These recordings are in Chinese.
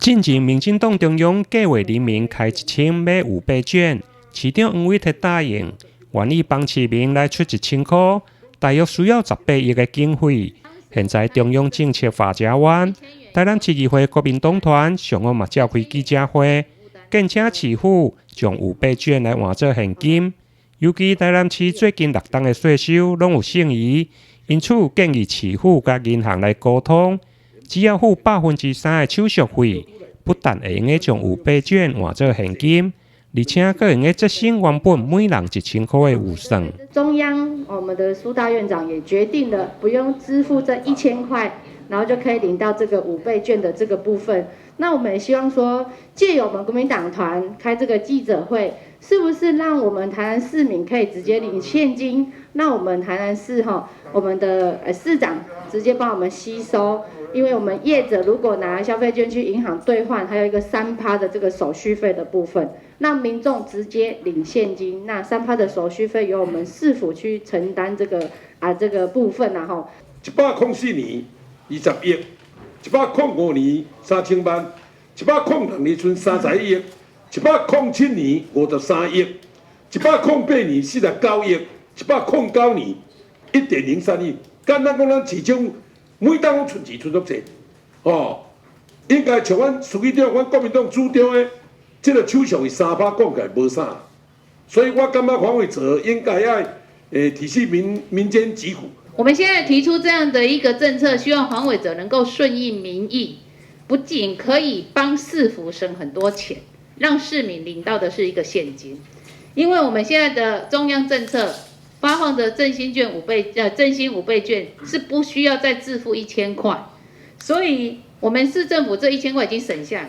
近前，民进党中央计划黎明开1000买500卷，市长黄伟哲答应，愿意帮市民来出1000块，大约需要18亿的经费。现在中央政策发展完，台南市议会国民党团上午嘛召开记者会，建请市府将500卷来换做现金。尤其台南市最近6档的税收拢有剩余，因此建议市府甲银行来沟通。只要付3%的手续费，不但会用将500卷换做现金，而且佫用节省原本每人1000块的预算。中央我们的苏大院长也决定了，不用支付这1000块，然后就可以领到这个5倍券的这个部分。那我们也希望说，借由我们国民党团开这个记者会，是不是让我们台南市民可以直接领现金？那我们台南市我们的市长直接帮我们吸收。因为我们业者如果拿消费券去银行兑换，还有一个3%的这个手续费的部分，那民众直接领现金，那3%的手续费由我们市府去承担这个部分104年20亿，105年3000万，106年剩30亿，107年53亿，108年49亿，109年1.03亿，简单讲，咱市场。每当拢存钱存足济，应该像阮书记长、阮国民党主张的，这个手续费3%讲起来无啥，所以我感觉黄伟哲应该要体恤民间疾苦。我们现在提出这样的一个政策，希望黄伟哲能够顺应民意，不仅可以帮市府省很多钱，让市民领到的是一个现金，因为我们现在的中央政策。发放的振兴5倍券是不需要再自付1000块，所以我们市政府这1000块已经省下来。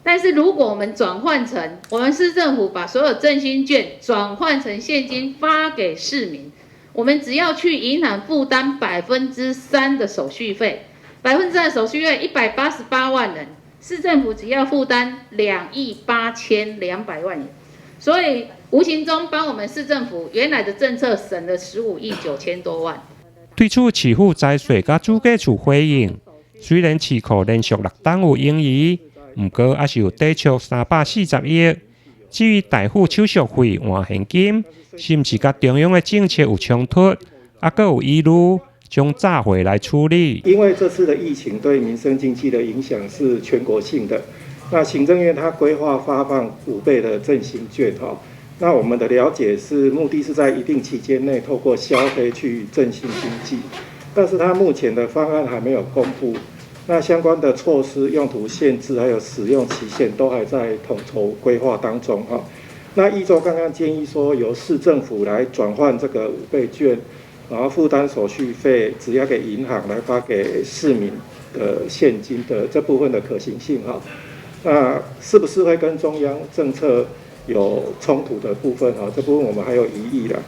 但是如果我们转换成我们市政府把所有振兴券转换成现金发给市民，我们只要去银行负担3%的手续费，3%的手续费188万人，市政府只要负担2亿8200万元，所以。无形中帮我们市政府原来的政策省了15亿9000多万。对此，市府财税甲主计处回应，虽然市库连续6档有盈余，不过还是有抵触340亿。至于代付手续费换现金，是不是甲中央的政策有冲突，还佫有疑虑，将早回来处理。因为这次的疫情对民生经济的影响是全国性的，那行政院它规划发放5倍的振兴券那我们的了解是，目的是在一定期间内透过消费去振兴经济，但是它目前的方案还没有公布，那相关的措施、用途限制还有使用期限都还在统筹规划当中那依照刚刚建议说，由市政府来转换这个5倍券，然后负担手续费，只要给银行来发给市民的现金的这部分的可行性那是不是会跟中央政策？有冲突的部分这部分我们还有疑义啦。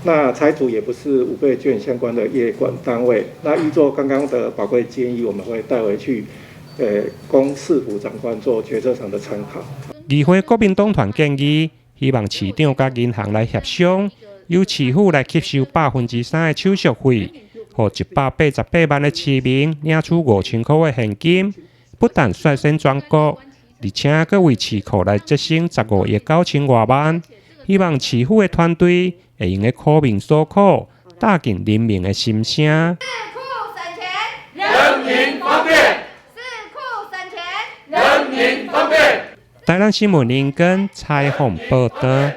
那财主也不是5倍券相关的业管单位，那依照刚刚的宝贵建议，我们会带回去，供市府长官做决策上的参考。议会国民党团建议，希望市长甲银行来协商，由市府来吸收3%的手续费，和188万的市民领取5000块的现金，不但率先全国。而且佫为市库来节省15亿9000多万，希望市府的团队会用苦民所苦，打进人民的心声。市库省钱，人民方便；市库省钱，人民方便。台南新闻林根采访报道。